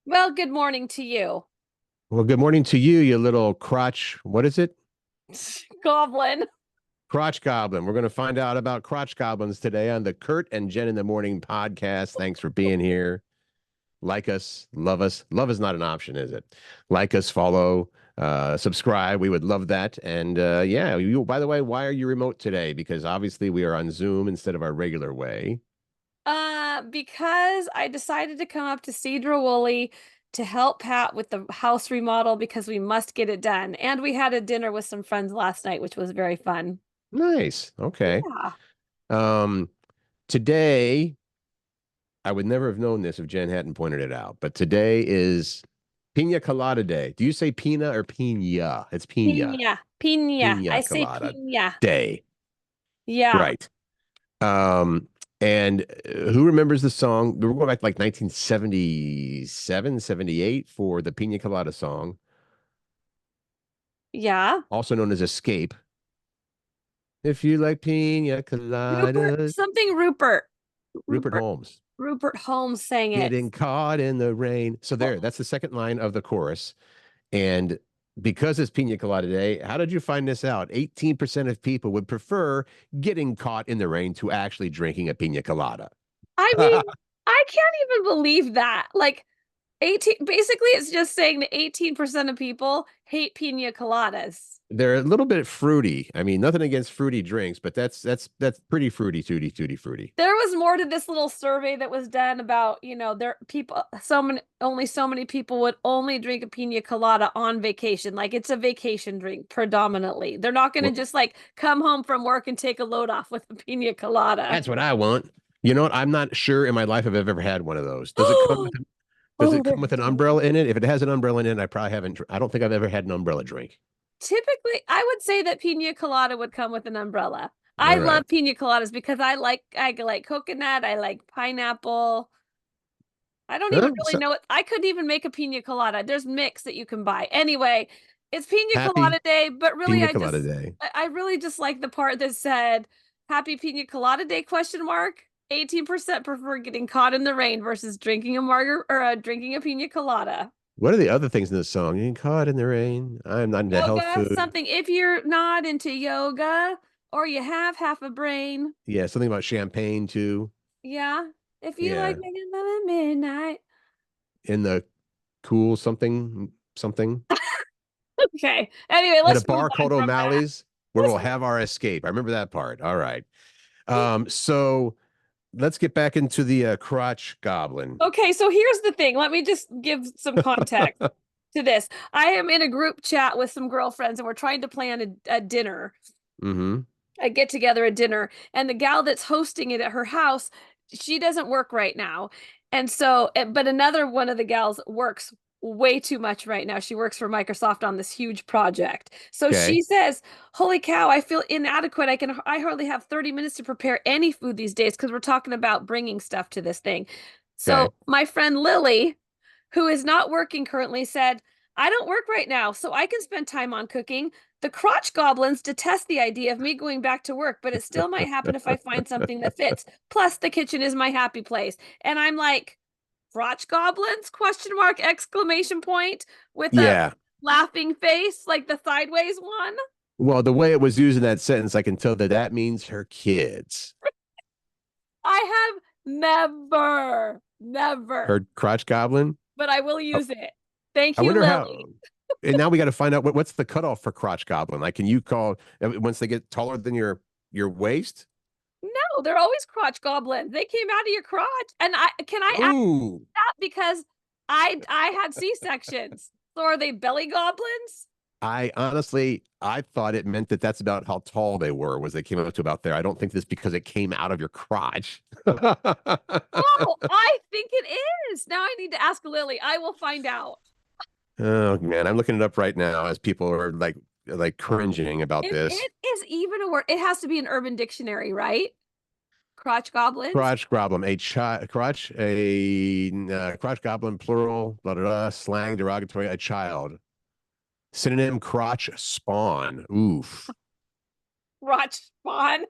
Well, good morning to you, Well, good morning to you, you little crotch. What is it? Goblin. Crotch goblin. We're going to find out about crotch goblins today on the Curt and Jen in the Morning podcast. Thanks for being here. Like us, love us. Love is not an option, is it? Like us, follow, subscribe. We would love that. And yeah, by the way, why are you remote today? Because obviously we are on Zoom instead of our regular way. Because I decided to come up to Cedar Woolley to help Pat with the house remodel because we must get it done. And we had a dinner with some friends last night, which was very fun. Nice. Okay. Yeah. Um, today I would never have known this if Jen hadn't pointed it out. But today is Pina Colada Day. Do you say Pina or Pina? It's Pina. Pina. Pina. I Pina say Colada Pina. Day. Yeah. Right. Um, and who remembers the song? We're going back to like 1977, 78 for the Pina Colada song, Yeah. also known as Escape. If you like Pina Rupert. Coladas, Something Rupert. Rupert Rupert. Holmes. Rupert Holmes sang it. Getting caught in the rain. So there, that's the second line of the chorus. And because it's Pina Colada Day, how did you find this out? 18% of people would prefer getting caught in the rain to actually drinking a pina colada. I mean, I can't even believe that. Like 18, basically, it's just saying that 18% of people hate pina coladas. They're a little bit fruity. I mean, nothing against fruity drinks, but that's pretty fruity, tutti fruity. There was more to this little survey that was done about, there people only so many people would only drink a pina colada on vacation. Like it's a vacation drink predominantly. They're not going to Well, just like come home from work and take a load off with a pina colada. that's what I want. You know what? I'm not sure in my life I've ever had one of those. Oh, Does oh, it they're come with an so umbrella in it? If it has an umbrella in it, I probably haven't. I don't think I've ever had an umbrella drink. typically I would say that pina colada would come with an umbrella. I All love right. pina coladas because I like coconut, I like pineapple. I don't even Huh? really So, know it. I couldn't even make a pina colada. There's mix that you can buy. Anyway, it's pina happy colada day, but really pina colada day. I really just like the part that said happy pina colada day question mark. 18% prefer getting caught in the rain versus drinking a margar or drinking a pina colada. What are the other things in this song? Getting caught in the rain. I'm not into health Yoga, food. something if you're not into yoga or you have half a brain. Yeah, something about champagne too. Yeah. If you like Yeah, making love at midnight. in the cool something Okay. Anyway, at a let's move bar on called from that. O'Malley's where Let's we'll have our escape. I remember that part. All right. So let's get back into the crotch goblin. Okay, so here's the thing. Let me just give some context to this. I am in a group chat with some girlfriends and we're trying to plan a dinner, Mm-hmm. a get together, a dinner. And the gal that's hosting it at her house, she doesn't work right now. And so, but another one of the gals works way too much right now. She works for Microsoft on this huge project. So she Okay. says, "Holy cow, I feel inadequate. I hardly have 30 minutes to prepare any food these days because we're talking about bringing stuff to this thing." Okay. So my friend Lily, who is not working currently, said, "I don't work right now, so I can spend time on cooking. The crotch goblins detest the idea of me going back to work, but it still might happen if I find something that fits. Plus, the kitchen is my happy place." And I'm like, crotch goblins? Question mark, exclamation point with a Yeah. laughing face, like the sideways one. Well, the way it was used in that sentence, I can tell that that means her kids. I have never, Her crotch goblin. but I will Oh, use it. Thank I you, wonder Lily. how. And now we got to find out what's the cutoff for crotch goblin. Like, can you call once they get taller than your waist? No, they're always crotch goblins. They came out of your crotch. And I ask Ooh, that because I had C-sections. So are they belly goblins? I honestly, I thought it meant that that's about how tall they were, was they came up to about there. I don't think this because it came out of your crotch. Oh, I think it is. Now I need to ask Lily. I will find out. Oh man, I'm looking it up right now as people are like cringing about this. It is even a word. It has to be an urban dictionary, right? Crotch goblins. Crotch goblin, crotch goblin, plural, blah, blah, blah, slang, derogatory, a child. Synonym, crotch spawn. Oof. Crotch spawn.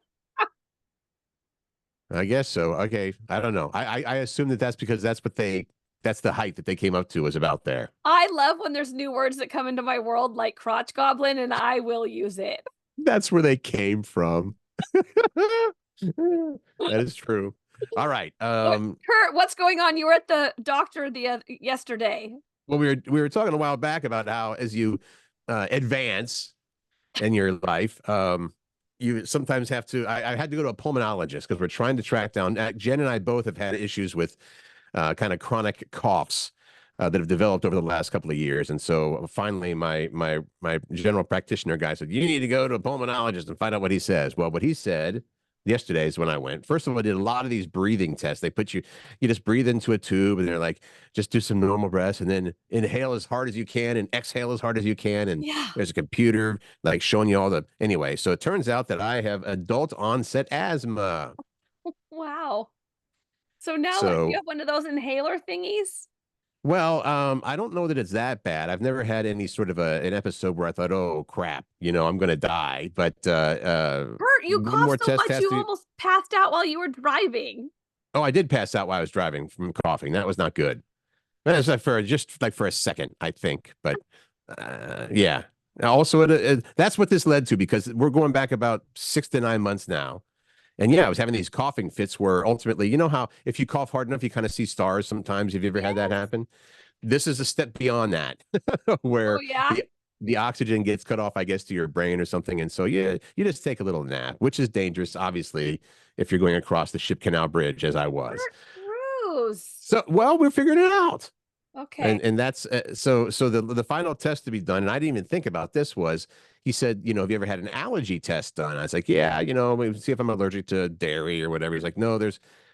I guess so. Okay. I don't know. I assume that that's because that's what they That's the height that they came up to was about there. I love when there's new words that come into my world like crotch goblin, and I will use it. That's where they came from. That is true. All right. Curt, what's going on? You were at the doctor yesterday. Well, we were talking a while back about how as you advance in your life, you sometimes have to. I had to go to a pulmonologist because we're trying to track down. Jen and I both have had issues with kind of chronic coughs that have developed over the last couple of years, and so finally, my general practitioner guy said, "You need to go to a pulmonologist and find out what he says." Well, what he said yesterday is when I went. First of all, I did a lot of these breathing tests. They put you just breathe into a tube, and they're like, just do some normal breaths, and then inhale as hard as you can, and exhale as hard as you can, and Yeah. there's a computer like showing you all the anyway. So it turns out that I have adult onset asthma. Wow. So now what? You So have one of those inhaler thingies? well, I don't know that it's that bad. I've never had any sort of an episode where I thought, "Oh crap, I'm going to die." But Curt, you one coughed more so test much has you to. almost passed out while you were driving. Oh, I did pass out while I was driving from coughing. That was not good. That's like for just like for a second, I think. But yeah. Also, that's what this led to because we're going back about 6 to 9 months now. And yeah, I was having these coughing fits where ultimately, you know how if you cough hard enough, you kind of see stars sometimes. Have you ever had that Yes. happen? This is a step beyond that, Oh where yeah. the oxygen gets cut off, I guess, to your brain or something. And so yeah, you just take a little nap, which is dangerous, obviously, if you're going across the Ship Canal Bridge, as I was. Curt Cruz. So, well, we're figuring it out. Okay. And that's so the final test to be done, and I didn't even think about this was he said, have you ever had an allergy test done? I was like, yeah, we see if I'm allergic to dairy or whatever. He's like, no,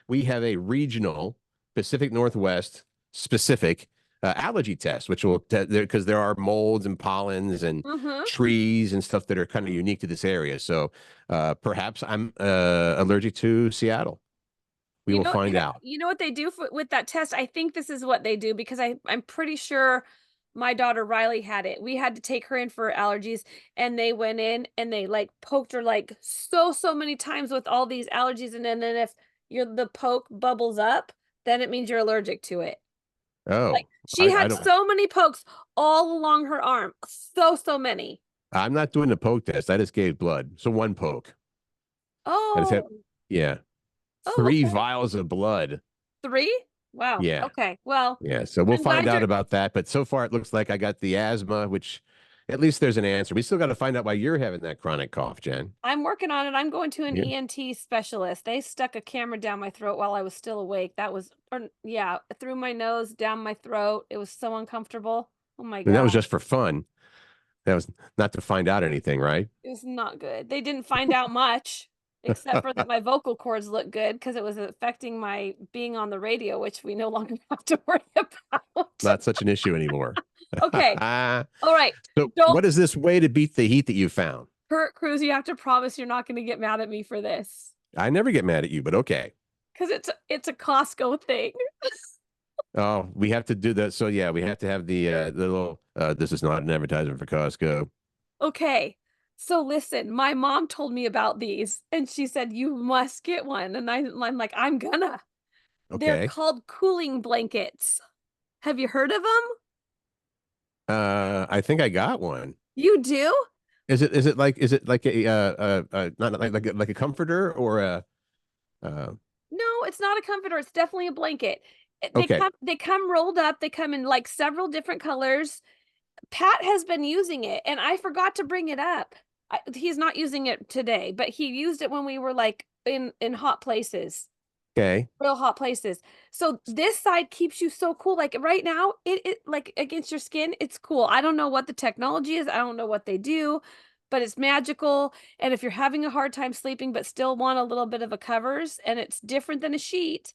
we have a regional Pacific Northwest specific allergy test, which will because there are molds and pollens and Mm-hmm. trees and stuff that are kind of unique to this area. So perhaps I'm allergic to Seattle. We will find out. You know what they do with that test? I think this is what they do because I'm pretty sure my daughter Riley had it. We had to take her in for allergies, and they went in and they like poked her like so many times with all these allergies, and then if the poke bubbles up, then it means you're allergic to it. Like Oh, she I had don't. so many pokes all along her arm, so many. I'm not doing the poke test. I just gave blood. So one poke. I just had, Oh, yeah, oh, three okay. vials of blood. 3? Wow. Yeah. Okay. Well, Yeah. So we'll I'm find glad out you're about that. But so far, it looks like I got the asthma, which at least there's an answer. We still got to find out why you're having that chronic cough, Jen. I'm working on it. I'm going to an Yeah. ENT specialist. They stuck a camera down my throat while I was still awake. Yeah, through my nose, down my throat. It was so uncomfortable. Oh my And that God. was just for fun. That was not to find out anything, right? It was not good. They didn't find out much, except for that my vocal cords look good because it was affecting my being on the radio, which we no longer have to worry about. Not such an issue anymore. Okay. All right. So, Don't, what is this way to beat the heat that you found? Curt Cruz, you have to promise you're not going to get mad at me for this. I never get mad at you, but okay. Because it's a Costco thing. Oh, we have to do that. So yeah, we have to have the little this is not an advertisement for Costco. Okay. So listen, my mom told me about these and she said, you must get one. And I'm like, I'm gonna. They're Okay. called cooling blankets. Have you heard of them? I think I got one. You do? Is it like not like a comforter or a uh No, it's not a comforter. It's definitely a blanket. okay. They come rolled up. They come in like several different colors. Pat has been using it and I forgot to bring it up. He's not using it today, but he used it when we were like in hot places. Okay. Real hot places. So this side keeps you so cool. Like right now, it like against your skin, it's cool. I don't know what the technology is. I don't know what they do, but it's magical. And if you're having a hard time sleeping but still want a little bit of a covers and it's different than a sheet,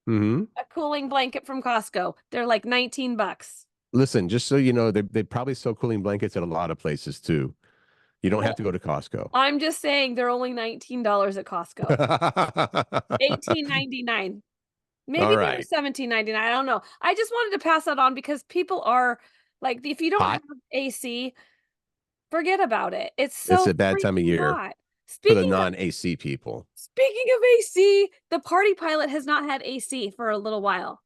Mm-hmm. a cooling blanket from Costco. They're like 19 bucks. Listen, just so you know, they probably sell cooling blankets at a lot of places too. You don't have Well, to go to Costco. I'm just saying they're only $19 at Costco. 18.99. All Maybe they were right. 17.99. I don't know. I just wanted to pass that on because people are like, if you don't have Hot. AC, forget about it. It's It's so a bad time of freaking year hot. for the Speaking of non-AC people. speaking of AC, the party pilot has not had AC for a little while.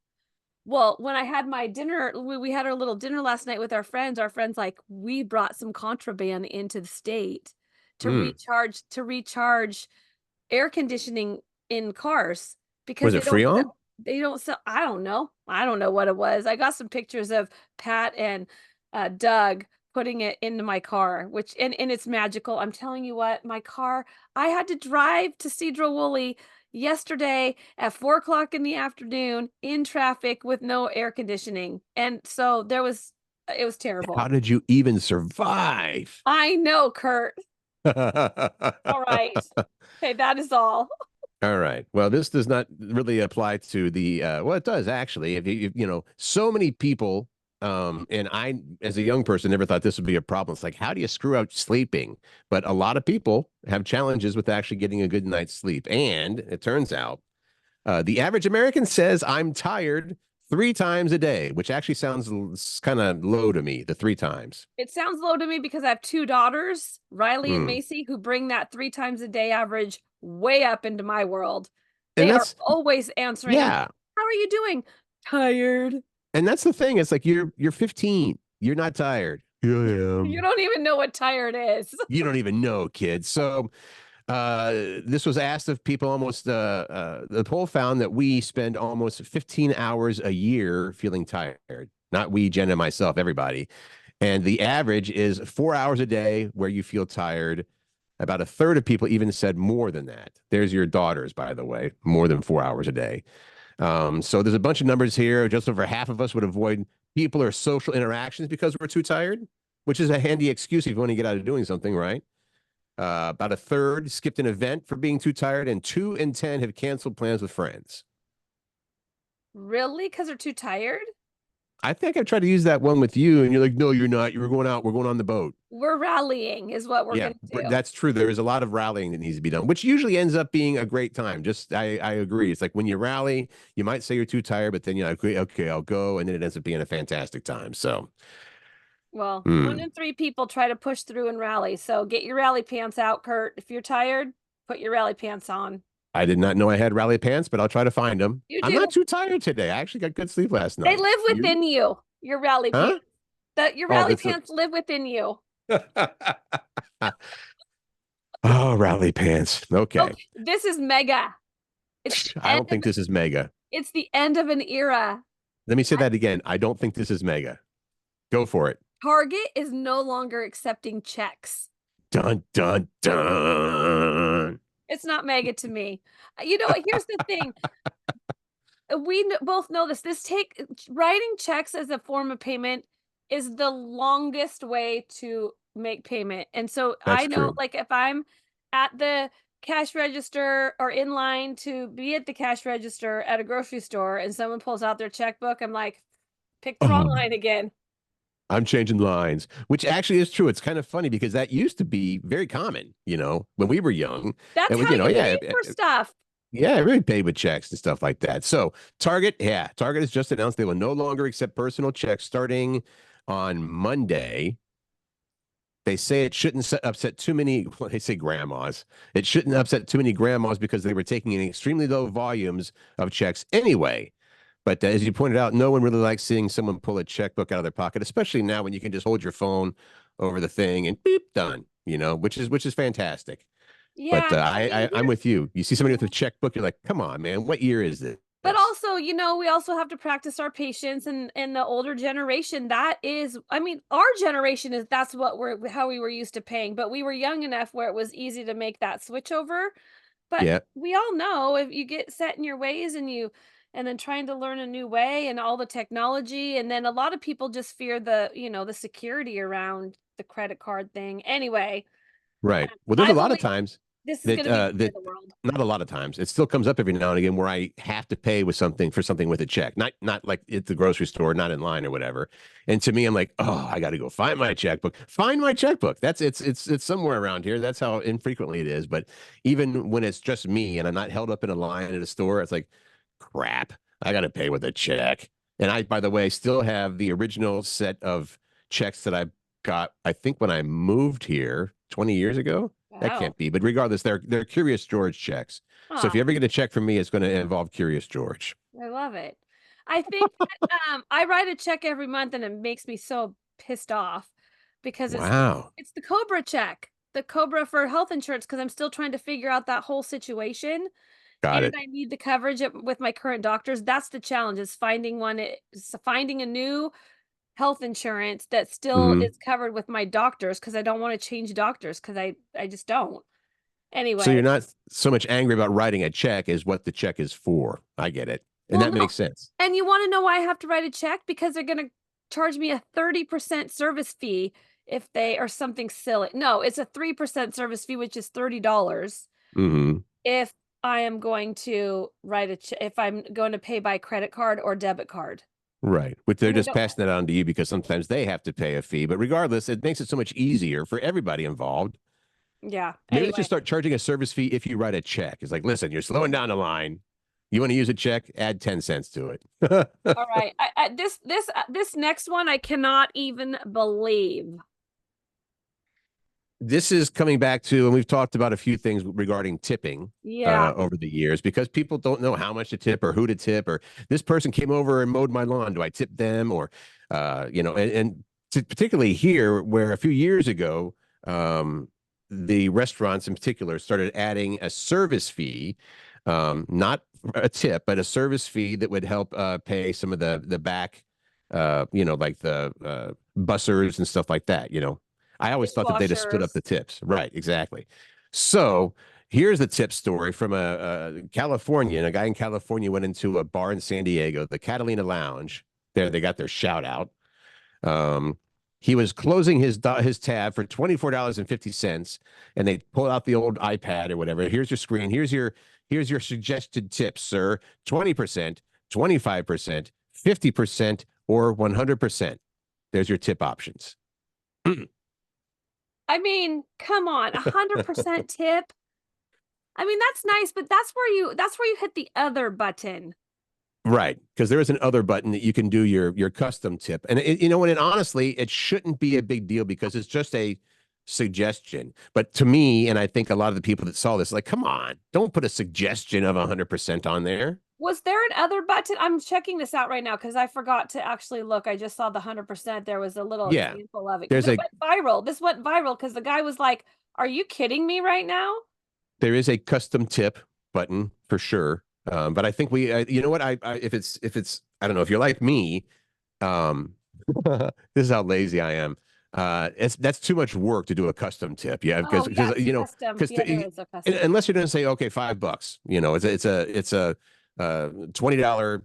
Well, when I had my dinner, we had our little dinner last night with our friends. Our friends like, we brought some contraband into the state Hmm. to recharge air conditioning in cars because Was it Freon? they don't sell. I don't know what it was. I got some pictures of Pat and Doug putting it into my car, which and it's magical. I'm telling you what, my car, I had to drive to Cedro Woolley yesterday at 4 o'clock in the afternoon in traffic with no air conditioning. And so it was How terrible. did you even survive? I know, Curt. All right. Okay, that is all. All right. Well, this does not really apply to the well, it does actually. So many people and I as a young person never thought this would be a problem. It's like how do you screw up sleeping? But a lot of people have challenges with actually getting a good night's sleep. And it turns out the average American says I'm tired 3 times a day, which actually sounds kind of low to me, the 3 times. It sounds low to me because I have two daughters, Riley and Hmm. Macy, who bring that 3 times a day average way up into my world. And They are that's always answering. I'm, yeah. how are you doing? Tired. And that's the thing. It's like you're 15. You're not tired. Here I You am. don't even know what tired is. You don't even know, kids. So this was asked of people almost the poll found that we spend almost 15 hours a year feeling tired. Not we, Jen and myself, everybody. And the average is 4 hours a day where you feel tired. About a third of people even said more than that. There's your daughters, by the way, more than 4 hours a day. So there's a bunch of numbers here. Just over half of us would avoid people or social interactions because we're too tired, which is a handy excuse if you want to get out of doing something, right? About a third skipped an event for being too tired, and 2 in 10 have canceled plans with friends. Really? Because they're too tired? I think I tried to use that one with you, and you're like, no, you're not. You were going out. We're going on the boat. We're rallying, is what we're Yeah, going to but do. that's true. There is a lot of rallying that needs to be done, which usually ends up being a great time. I agree. It's like when you rally, you might say you're too tired, but then you're like, okay, I'll go. And then it ends up being a fantastic time. So, Well, one hmm. in three people try to push through and rally. So get your rally pants out, Curt. If you're tired, put your rally pants on. I did not know I had rally pants, but I'll try to find them. You I'm not do. too tired today. I actually got good sleep last They night. live You? within you. Your rally Huh? pants. That your Oh, rally that's a pants live within you. oh, rally pants. Okay. Okay, this is mega. It's the I end don't of think this is mega. it's the end of an era. Let me say that again. I don't think this is mega. Go for it. Target is no longer accepting checks. Dun dun dun. It's not mega to me. You know, here's the thing. Both know this. This take writing checks as a form of payment is the longest way to make payment. And so I That's know, true. like, if I'm at the cash register or in line to be at the cash register at a grocery store and someone pulls out their checkbook, I'm like, pick the wrong Oh, line again. I'm changing lines, which actually is true. It's kind of funny because that used to be very common, when we were young. That's And we, how you yeah, pay for stuff. yeah, everybody paid with checks and stuff like that. So Target, yeah, Target has just announced they will no longer accept personal checks starting on Monday. They say it shouldn't upset too many, well, they say grandmas. It shouldn't upset too many grandmas because they were taking in extremely low volumes of checks anyway. But as you pointed out, no one really likes seeing someone pull a checkbook out of their pocket, especially now when you can just hold your phone over the thing and beep, done, which is fantastic. But Yeah, I mean, I'm here's with you. You see somebody with a yeah. checkbook, you're like, come on, man, what year is this? But also, we also have to practice our patience and the older generation. That is, I mean, our generation is that's what we're how we were used to paying, but we were young enough where it was easy to make that switch over. But Yeah, we all know if you get set in your ways and then trying to learn a new way and all the technology, and then a lot of people just fear the security around the credit card thing. Anyway, right. Well, there's a I've lot of only times this is that gonna be the end that of the world. not a lot of times. It still comes up every now and again where I have to pay with something for something with a check, not like at the grocery store, not in line or whatever. And to me, I'm like, oh, I got to go find my checkbook. Find my checkbook. That's it's somewhere around here. That's how infrequently it is. But even when it's just me and I'm not held up in a line at a store, it's like, crap. I got to pay with a check. And I, by the way, still have the original set of checks that I got. I think when I moved here 20 years ago. That Wow. can't be. But regardless, they're Curious George checks. So if Ah, you ever get a check from me, it's going to involve Curious George. I love it. I think that I write a check every month and it makes me so pissed off because Wow. it's the Cobra check, the Cobra for health insurance because I'm still trying to figure out that whole situation Got and it. I need the coverage with my current doctors. That's the challenge is finding finding a new health insurance that still Hmm. is covered with my doctors because I don't want to change doctors because I just don't. So Anyway, you're not so much angry about writing a check as what the check is for. I get it. And well, that no. makes sense. And you want to know why I have to write a check? Because they're going to charge me a 30% service fee if they are something silly. No, it's a 3% service fee, which is $30 Hmm. if I am going to write a check, if I'm going to pay by credit card or debit card. Right. But they're And I just don't, passing that on to you because sometimes they have to pay a fee. But regardless, it makes it so much easier for everybody involved. yeah. Maybe they should Anyway, start charging a service fee if you write a check. It's like, listen, you're slowing down the line. You want to use a check? Add 10 cents to it. all right. This next one I cannot even believe. This is coming back to, and we've talked about a few things regarding tipping Yeah. over the years because people don't know how much to tip or who to tip, or this person came over and mowed my lawn. Do I tip them? Or, and particularly here, where a few years ago, the restaurants in particular started adding a service fee, not a tip, but a service fee that would help pay some of the back, like the bussers and stuff like that. I always thought that they just split up the Dishwashers. tips. Right, exactly. So here's the tip story from a Californian. A guy in California went into a bar in San Diego, the Catalina Lounge. There, they got their shout out. Um, he was closing his tab for $24.50, and they pulled out the old iPad or whatever. Here's your screen. Here's your suggested tips, sir. 20%, 25%, 50%, or 100%. There's your tip options. I mean, come on, 100% tip. I mean, that's nice, but that's where you hit the other button. Right, because there is an other button that you can do your custom tip, and and honestly, it shouldn't be a big deal because it's just a suggestion. But to me, and I think a lot of the people that saw this, like, come on, don't put a suggestion of 100% on there. Was there an other button? I'm checking this out right now because I forgot to actually look. I just saw the 100%. There was a little Yeah, example of it because there's it a went viral. This went viral because the guy was like, "Are you kidding me right now?" there is a custom tip button for sure. But I think you know what, if it's I don't know if you're like me, um, this is how lazy I am. That's too much work to do a custom tip. Yeah, Oh, because yes, custom. because Yeah, there is a custom. unless you're going to say okay, $5, it's a $20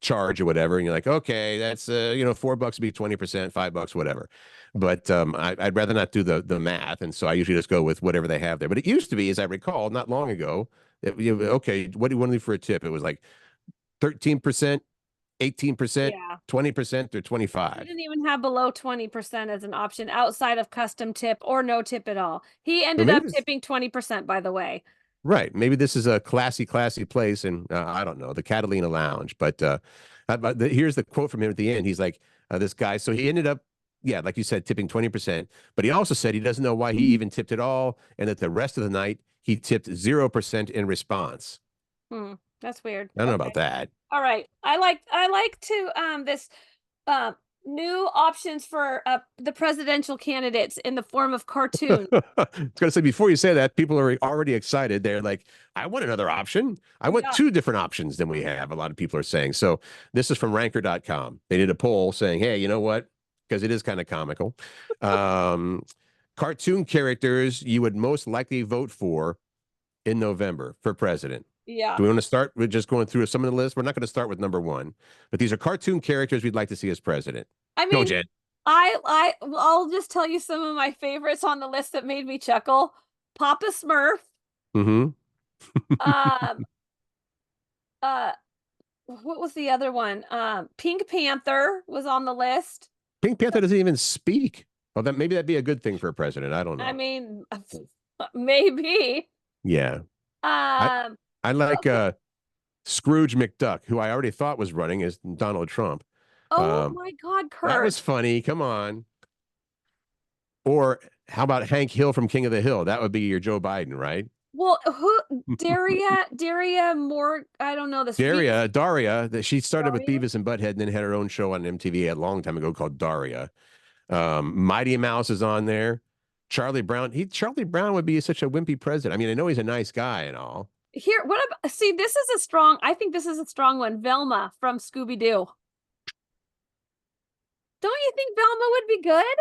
charge or whatever, and you're like, okay, that's $4 would be 20%, $5, whatever. But I'd rather not do the math, and so I usually just go with whatever they have there. But it used to be, as I recall, not long ago, okay, what do you want to do for a tip? It was like 13%, 18%, Yeah. 20%, or He 25. didn't even have below 20% as an option outside of custom tip or no tip at all. He But ended maybe up this, tipping 20%, by the way. right. Maybe this is a classy place, and I don't know, the Catalina Lounge. But here's the quote from him at the end. He's like, this guy. So he ended up, yeah, like you said, tipping 20%. But he also said he doesn't know why he even tipped at all, and that the rest of the night he tipped 0% in response. Hmm, that's weird. I don't know about Okay. that. All right. I like to this uh new options for the presidential candidates in the form of cartoons. I was going to say, before you say that, people are already excited. They're like, I want another option. I want Yeah. two different options than we have. A lot of people are saying. So this is from ranker.com. They did a poll saying, hey, you know what? Because it is kind of comical. Um, Cartoon characters you would most likely vote for in November for president. Yeah. Do we want to start with just going through some of the list? We're not going to start with number one, but these are cartoon characters we'd like to see as president. I Go, mean, Jen. I'll just tell you some of my favorites on the list that made me chuckle. Papa Smurf, Mm-hmm. um, uh, what was the other one? Pink Panther was on the list. Pink Panther doesn't even speak. Well, then maybe that'd be a good thing for a president. I don't I know. mean, maybe. Yeah. I Um, I like okay. Scrooge McDuck, who I already thought was running as Donald Trump. Oh Um, my God, that Curt. was funny. Come on. Or how about Hank Hill from King of the Hill? That would be your Joe Biden, right? Well, who Daria more I don't know this Venus Daria, that she started with Daria. Beavis and Butthead and then had her own show on MTV a long time ago called Daria. Mighty Mouse is on there. Charlie Brown would be such a wimpy president. I mean, I know he's a nice guy and all. Here, what about see, this is a strong, I think this is a strong one. Velma from Scooby-Doo. Don't you think Velma would be good?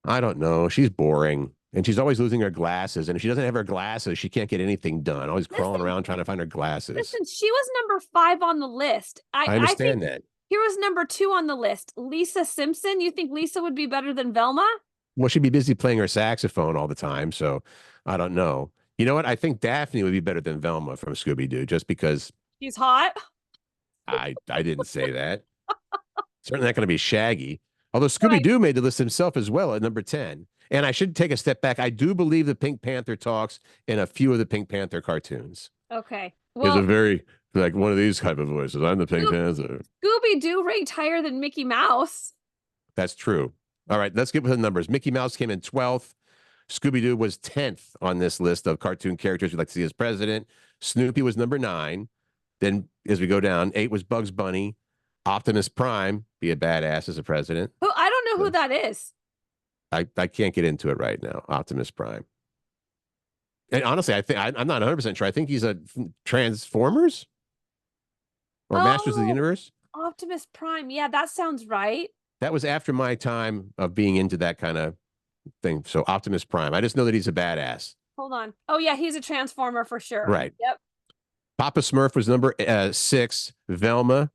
I don't know. She's boring. And she's always losing her glasses. And if she doesn't have her glasses, she can't get anything done. Always crawling Listen, around trying to find her glasses. listen, she was number 5 on the list. I I think understand that. here was number 2 on the list. Lisa Simpson. You think Lisa would be better than Velma? Well, she'd be busy playing her saxophone all the time. So I don't know. You know what? I think Daphne would be better than Velma from Scooby Doo just because She's hot. I didn't say that. Certainly not going to be Shaggy. Although Scooby Right. Doo made the list himself as well at number 10. And I should take a step back. I do believe the Pink Panther talks in a few of the Pink Panther cartoons. Okay. He has a Well, very, like one of these type of voices. I'm the Pink Panther. Scooby-Doo ranked higher than Mickey Mouse. That's true. All right, let's get with the numbers. Mickey Mouse came in 12th. Scooby Doo was 10th on this list of cartoon characters we'd like to see as president. Snoopy was number 9. Then, as we go down, 8 was Bugs Bunny. Optimus Prime, be a badass as a president. Who I don't know who that is. I can't get into it right now. Optimus Prime. And honestly, I'm not 100% sure. I think he's a Transformers or Masters of the Oh, Universe. Optimus Prime. Yeah, that sounds right. That was after my time of being into that kind of thing. So Optimus Prime. I just know that he's a badass. Hold on. Oh yeah, he's a Transformer for sure. Right. Yep. Papa Smurf was number 6. Velma,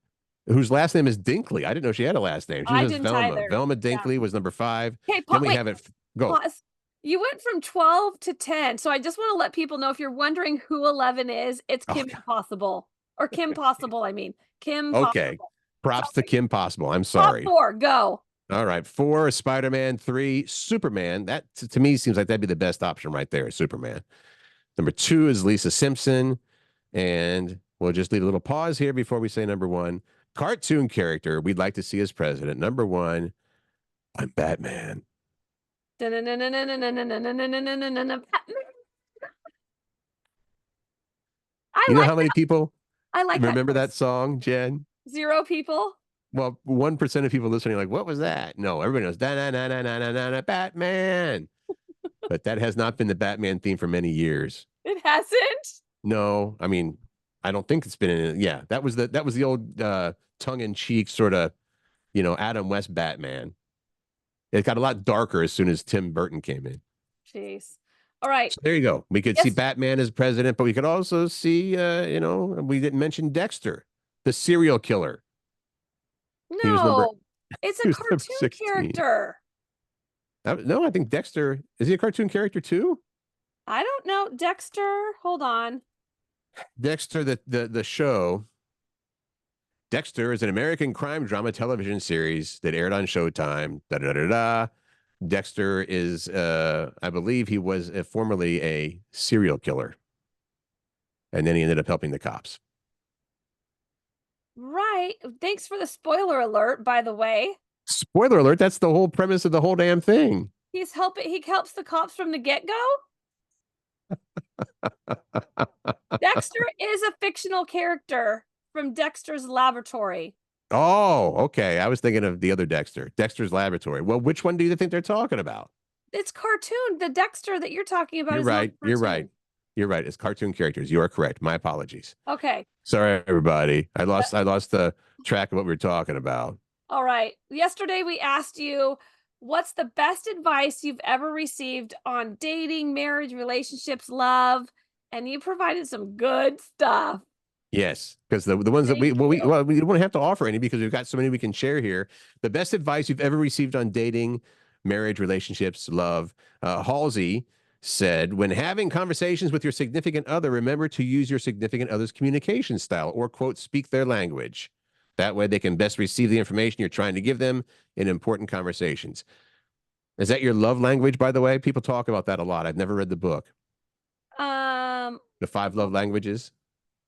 whose last name is Dinkley. I didn't know she had a last name. She I was didn't Velma. either. Velma Yeah. Dinkley was number 5. Okay, Then we wait, have it. Go. pause. You went from 12 to 10. So I just want to let people know if you're wondering who 11 is, it's Oh, Kim God. Possible. Or Kim Possible, I mean. Kim Okay. Possible. Props to Kim Possible. I'm Top sorry. 4, go. All right. 4, Spider-Man. 3, Superman. That to me seems like that'd be the best option right there, Superman. Number 2 is Lisa Simpson. And we'll just leave a little pause here before we say number 1. Cartoon character we'd like to see as president. Number 1, I'm Batman. I You know like how many people I like that remember that choice. song, Jen? 0 people. Well, 1% of people listening are like, what was that? No, everybody knows da na na na na na na Batman. But that has not been the Batman theme for many years. It hasn't. No, I mean, I don't think it's been in it. Yeah, that was the old tongue-in-cheek sort of, Adam West Batman. It got a lot darker as soon as Tim Burton came in. Jeez. All right. So there you go. We could see Batman as president, but we could also see, we didn't mention Dexter, the serial killer. No, it's a he was number cartoon 16. character. No, I think Dexter, is he a cartoon character too? I don't know. Dexter, hold on. Dexter, the show. Dexter is an American crime drama television series that aired on Showtime. Da da da da. Dexter is, I believe he was formerly a serial killer. And then he ended up helping the cops. Right. Thanks for the spoiler alert, by the way. Spoiler alert, that's the whole premise of the whole damn thing. He helps the cops from the get-go. Dexter is a fictional character from Dexter's Laboratory. Oh, okay. I was thinking of the other Dexter, Dexter's Laboratory. Well, which one do you think they're talking about? It's cartoon. The Dexter that you're talking about You're is right. not You're cartoon. right. You're right. It's cartoon characters. You are correct. My apologies. Okay. Sorry, everybody. I lost the track of what we were talking about. All right. Yesterday we asked you, what's the best advice you've ever received on dating, marriage, relationships, love? And you provided some good stuff. Yes, because the ones that we don't have to offer any because we've got so many we can share here. The best advice you've ever received on dating, marriage, relationships, love. Halsey said, when having conversations with your significant other, remember to use your significant other's communication style or, quote, speak their language. That way they can best receive the information you're trying to give them in important conversations. Is that your love language, by the way? People talk about that a lot. I've never read the book. The 5 love languages.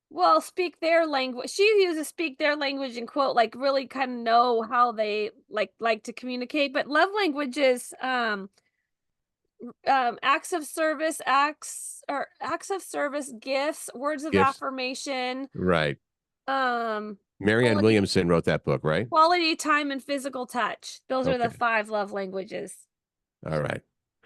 Well, speak their language. She uses speak their language and quote, like really kind of know how they like to communicate. But love languages, acts of service, gifts, words of Gifts. affirmation, Right. um, Marianne quality Williamson wrote that book, right? quality time and physical touch. Those are the Okay. 5 love languages. All right.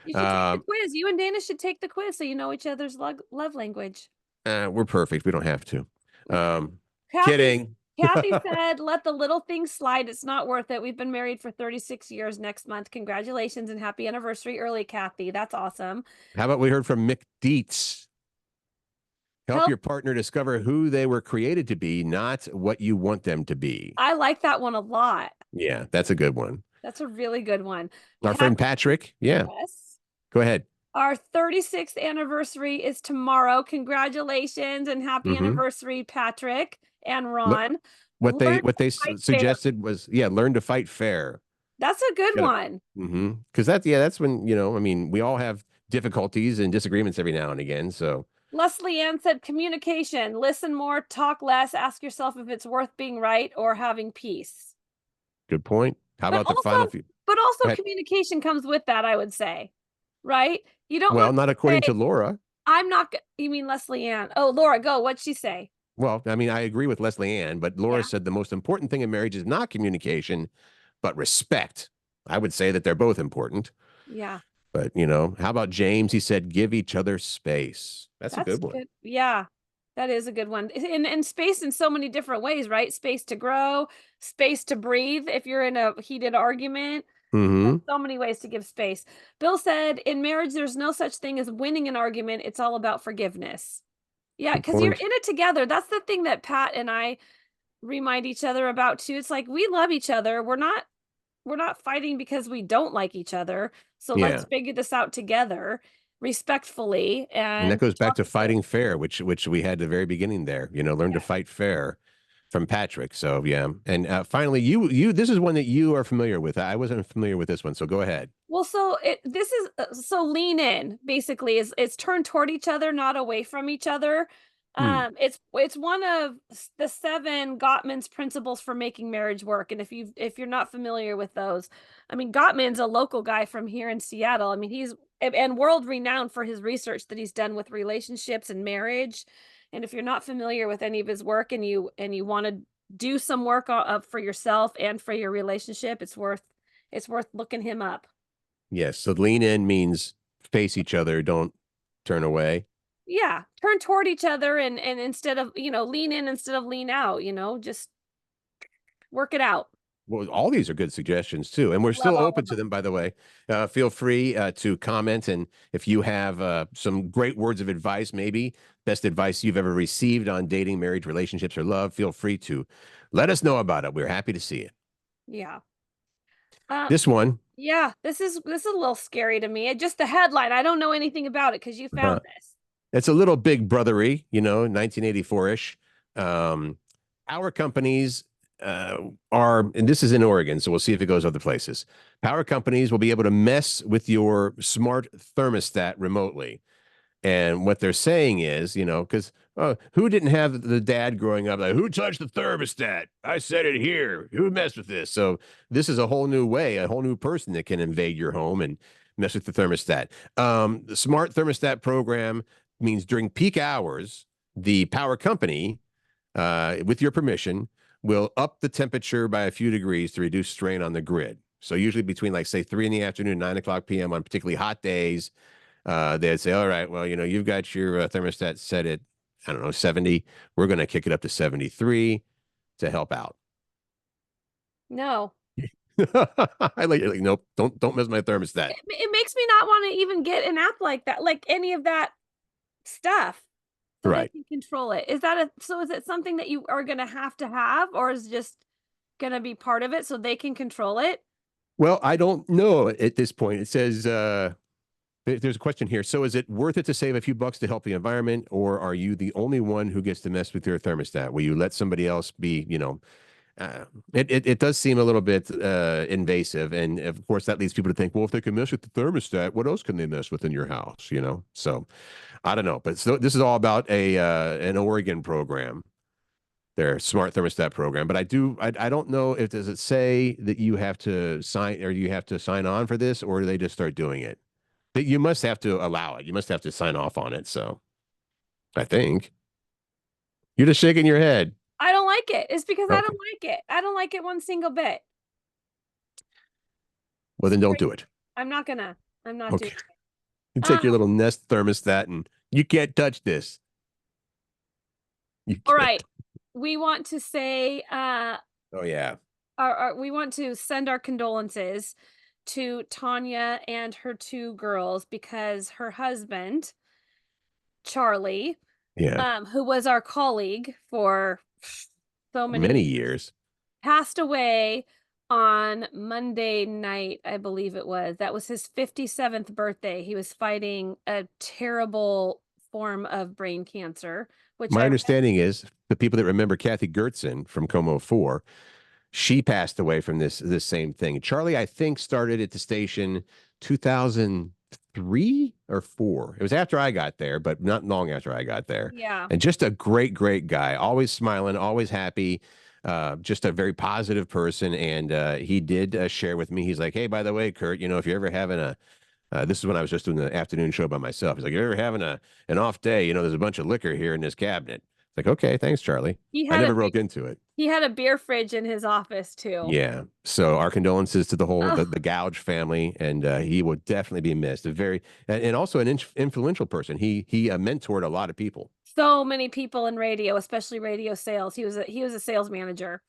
You should take the Um, quiz. You and Dana should take the quiz so you know each other's love language. we're perfect. We don't have to. Um, Kathy kidding. Kathy said, "Let the little things slide. It's not worth it. We've been married for 36 years next month. Congratulations and happy anniversary early, Kathy. That's awesome." How about we heard from Mick Dietz? Help Help. your partner discover who they were created to be, not what you want them to be. I like that one a lot. Yeah, that's a good one. That's a really good one. Our Pat, friend Patrick. Yeah, yes. go ahead. Our 36th anniversary is tomorrow. Congratulations and happy Mm-hmm. anniversary, Patrick and Ron. What Learn what to they fight fair. suggested was, yeah, learn to fight fair. That's a good Get it? one. Mm-hmm. Because that's when, I mean, we all have difficulties and disagreements every now and again. So Leslie Ann said communication. Listen more, talk less. Ask yourself if it's worth being right or having peace. good point. How But about the also, final few? but also Go ahead. communication comes with that, I would say. Right? You don't Well, want not to according say, to Laura. I'm not, you mean Leslie Ann? Oh, Laura, go. What'd she say? Well, I mean, I agree with Leslie Ann, but Laura Yeah. said the most important thing in marriage is not communication, but respect. I would say that they're both important. Yeah. But, how about James? He said, give each other space. That's a That's good one. good. Yeah. That is a good one. And space in so many different ways, right? Space to grow, space to breathe if you're in a heated argument. Mm-hmm. So many ways to give space. Bill said, in marriage, there's no such thing as winning an argument. It's all about forgiveness. Yeah, Good because you're point. in it together. That's the thing that Pat and I remind each other about too. It's like we love each other. We're not fighting because we don't like each other. So let's Yeah. figure this out together respectfully And that and goes back talk to about it. fighting fair, which we had at the very beginning there. Learn to Yeah. fight fair from Patrick. So yeah. And finally, you this is one that you are familiar with. I wasn't familiar with this one, so go ahead. Well, this is so lean in basically is it's turn toward each other, not away from each other. Hmm. It's one of the 7 Gottman's principles for making marriage work. And if you're not familiar with those, I mean Gottman's a local guy from here in Seattle. I mean he's and world renowned for his research that he's done with relationships and marriage. And if you're not familiar with any of his work and you want to do some work for yourself and for your relationship, it's worth looking him up. Yes. So lean in means face each other, don't turn away. Yeah, turn toward each other and instead of, lean in instead of lean out, just work it out. Well, all these are good suggestions too, and we're Love still all open of to them. them. By the way, feel free to comment, and if you have some great words of advice, maybe best advice you've ever received on dating, marriage, relationships, or love, feel free to let us know about it. We're happy to see it. Yeah. Um, This one, yeah, this is a little scary to me. Just the headline. I don't know anything about it because you uh, found this. it's a little big brothery, 1984-ish. Um, Power companies and this is in Oregon, so we'll see if it goes other places. Power companies will be able to mess with your smart thermostat remotely. And what they're saying is, because who didn't have the dad growing up like, who touched the thermostat? I said it here. Who messed with this? So this is a whole new way, a whole new person that can invade your home and mess with the thermostat. The smart thermostat program means during peak hours, the power company, with your permission, will up the temperature by a few degrees to reduce strain on the grid. So usually between like say 3 in the afternoon, 9 o'clock p.m. on particularly hot days, they'd say, all right, well, you've got your thermostat set at, I don't know, 70. We're going to kick it up to 73 to help out. No. Like, nope, don't mess my thermostat. It makes me not want to even get an app like that, like any of that stuff, so they Right. can control it. Is it something that you are gonna have to have, or is it just gonna be part of it so they can control it? Well, I don't know at this point. It says, there's a question here. So is it worth it to save a few bucks to help the environment, or are you the only one who gets to mess with your thermostat? Will you let somebody else be, uh, it does seem a little bit invasive, and of course that leads people to think, well, if they can mess with the thermostat, what else can they mess with in your house? So I don't know, but this is all about an Oregon program, their smart thermostat program. But I don't know if does it say that you have to sign or you have to sign on for this, or do they just start doing it? But you must have to allow it. You must have to sign off on it. So I think you're just shaking your head. I don't like it. It's because I Okay. don't like it. I don't like it one single bit. Well, then don't Sorry. do it. I'm not gonna. I'm not doing Okay. it. You Um, take your little Nest thermostat and you can't touch this. You all can't. right. We want to say Oh, yeah. we want to send our condolences to Tanya and her two girls because her husband, Charlie, Yeah. who was our colleague for so many Many years, years. passed away on Monday night, I believe it was. That was his 57th birthday. He was fighting a terrible form of brain cancer, which My I read. understanding is the people that remember Kathy Gertson from Como 4, she passed away from this same thing. Charlie, I think, started at the station 2003 or 4. It was after I got there, but not long after I got there. Yeah. And just a great, great guy. Always smiling, always happy. Just a very positive person. And he did share with me. He's like, "Hey, by the way, Curt, if you're ever having a this is when I was just doing the afternoon show by myself. He's like, you're ever having an off day? There's a bunch of liquor here in this cabinet." It's like, okay, thanks, Charlie. He I had a never big broke into it. he had a beer fridge in his office too. Yeah. So our condolences to the whole Oh, the Gouge family, and he will definitely be missed. A very and also an influential person. He mentored a lot of people. so many people in radio, especially radio sales. He was a sales manager.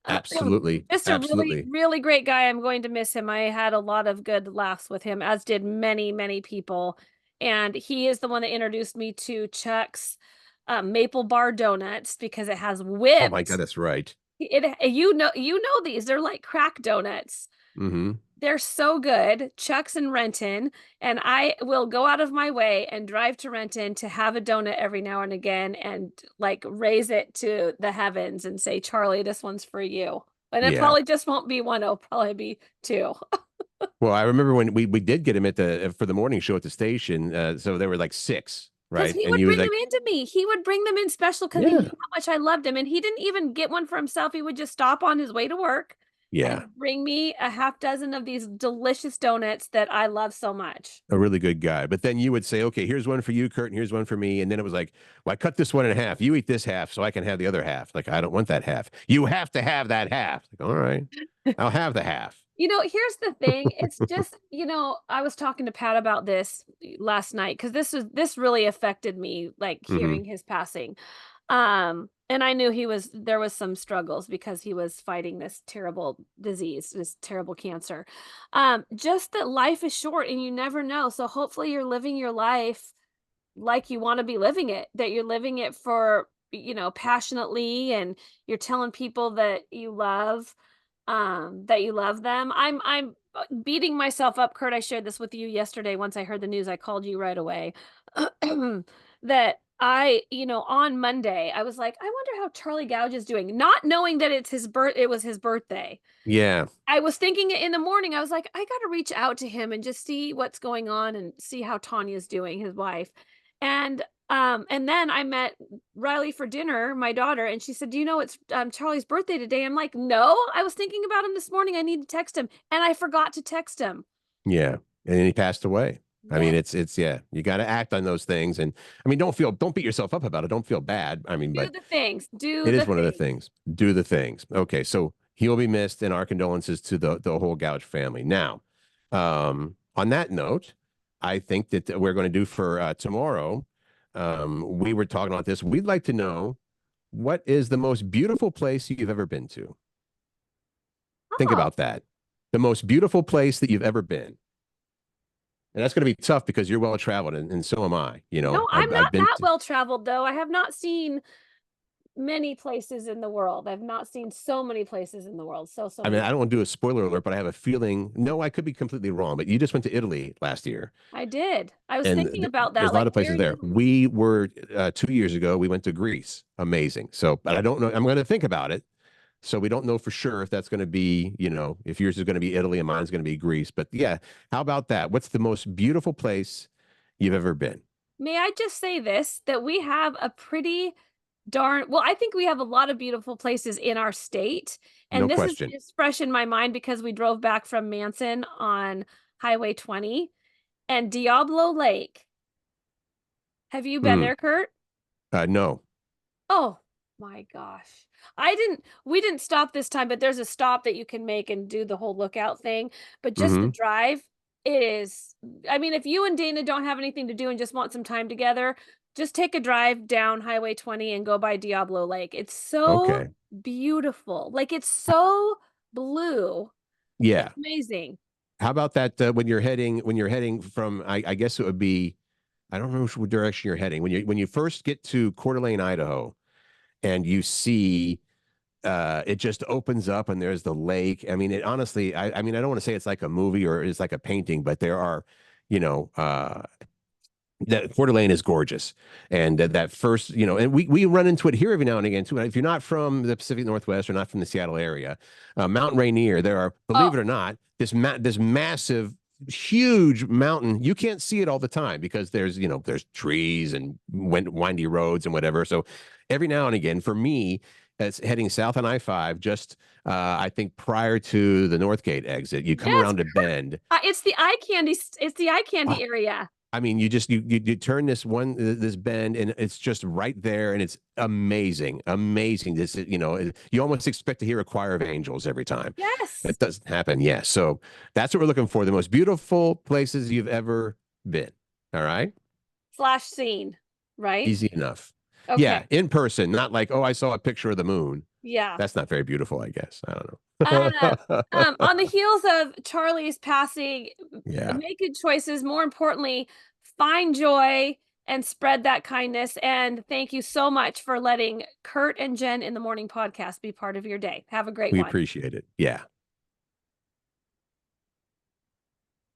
Absolutely, Just a really, absolutely. really great guy. I'm going to miss him. I had a lot of good laughs with him, as did many, many people. And he is the one that introduced me to Chuck's maple bar donuts because it has Oh my whipped. God, that's right. You know these. They're like crack donuts. Mm-hmm. They're so good, Chuck's in Renton, and I will go out of my way and drive to Renton to have a donut every now and again and like raise it to the heavens and say, Charlie, this one's for you. And it Yeah. probably just won't be one, it'll probably be two. Well, I remember when we did get him at the for the morning show at the station. So there were like 6, Because right? he And would he was bring them like, into me. He would bring them in special because he knew yeah, how much I loved him. And he didn't even get one for himself. He would just stop on his way to work yeah. and bring me a half dozen of these delicious donuts that I love so much. A really good guy. But then you would say, okay, here's one for you, Curt, and here's one for me. And then it was like, well, I cut this one in half. You eat this half so I can have the other half. Like, I don't want that half. You have to have that half. Like, all right, I'll have the half. Here's the thing. It's just, I was talking to Pat about this last night because this really affected me, like Hmm. hearing his passing. And I knew there was some struggles because he was fighting this terrible disease, this terrible cancer. Just that life is short and you never know. So hopefully you're living your life like you want to be living it, that you're living it for, passionately, and you're telling people that you love them. I'm beating myself up, Curt. I shared this with you yesterday. Once I heard the news, I called you right away. That on Monday, I was like, I wonder how Charlie Gouge is doing, not knowing that it was his birthday. Yeah. I was thinking it in the morning. I was like, I got to reach out to him and just see what's going on and see how Tanya's doing, his wife. And then I met Riley for dinner, my daughter, and she said, "Do you know it's Charlie's birthday today?" I'm like, "No, I was thinking about him this morning. I need to text him." And I forgot to text him. Yeah. And then he passed away. I Yeah. mean, yeah, you got to act on those things. And I mean, don't beat yourself up about it. Don't feel bad. I mean, Do but the things. Do it the is one of the things. things. Do the things. Okay. So he will be missed, and our condolences to the whole Gouge family. Now, on that note, I think that we're going to do for tomorrow. We were talking about this. We'd like to know, what is the most beautiful place you've ever been to? Think Oh, about that. The most beautiful place that you've ever been. And that's going to be tough because you're well traveled, and so am I. no, I've I'm I've not been that to, well traveled though. I have not seen many places in the world. I've not seen so many places in the world. So I mean, many. I don't want to do a spoiler alert, but I have a feeling, no, I could be completely wrong, but you just went to Italy last year, I did. I was and thinking about there's that. a lot Like, of where places in there. Italy? We were 2 years ago, we went to Greece. Amazing. So, but I don't know. I'm going to think about it. So we don't know for sure if that's going to be, if yours is going to be Italy and mine's going to be Greece. But yeah, how about that? What's the most beautiful place you've ever been? May I just say this, that we have a pretty I think we have a lot of beautiful places in our state. No And this is question. just fresh in my mind because we drove back from Manson on Highway 20. and Diablo Lake. Have you been Hmm. there, Curt? No. Oh my gosh. We didn't stop this time, but there's a stop that you can make and do the whole lookout thing. But just the Hmm. drive, it is, I mean, if you and Dana don't have anything to do and just want some time together, just take a drive down Highway 20 and go by Diablo Lake. It's so Okay. beautiful. Like it's so blue. It's Yeah. amazing. How about that when you're heading from I guess it would be I don't know which direction you're heading. When you first get to Coeur d'Alene, Idaho, and you see it just opens up and there's the lake. I mean, it honestly, I mean, I don't want to say it's like a movie or it's like a painting, but there are, you know, that Coeur d'Alene is gorgeous. And that first, and we run into it here every now and again too. If you're not from the Pacific Northwest or not from the Seattle area, Mount Rainier, there are, believe Oh, it or not, this massive, huge mountain. You can't see it all the time because there's trees and windy roads and whatever. So every now and again, for me, it's heading south on I-5, just I think prior to the Northgate exit, you come yes. around a bend. It's the eye candy. It's the eye Ah, candy area. I mean, you turn this bend and it's just right there, and it's amazing, amazing. You almost expect to hear a choir of angels every time. Yes. It doesn't happen, yes. So that's what we're looking for: the most beautiful places you've ever been. All right, Slash scene, right? easy enough. Okay. Yeah, in person, not like I saw a picture of the moon. Yeah. That's not very beautiful, I guess. I don't Uh, know. on the heels of Charlie's passing, Yeah, make good choices. More importantly, find joy and spread that kindness. And thank you so much for letting Curt and Jen in the morning podcast be part of your day. Have a great we one. appreciate it. Yeah.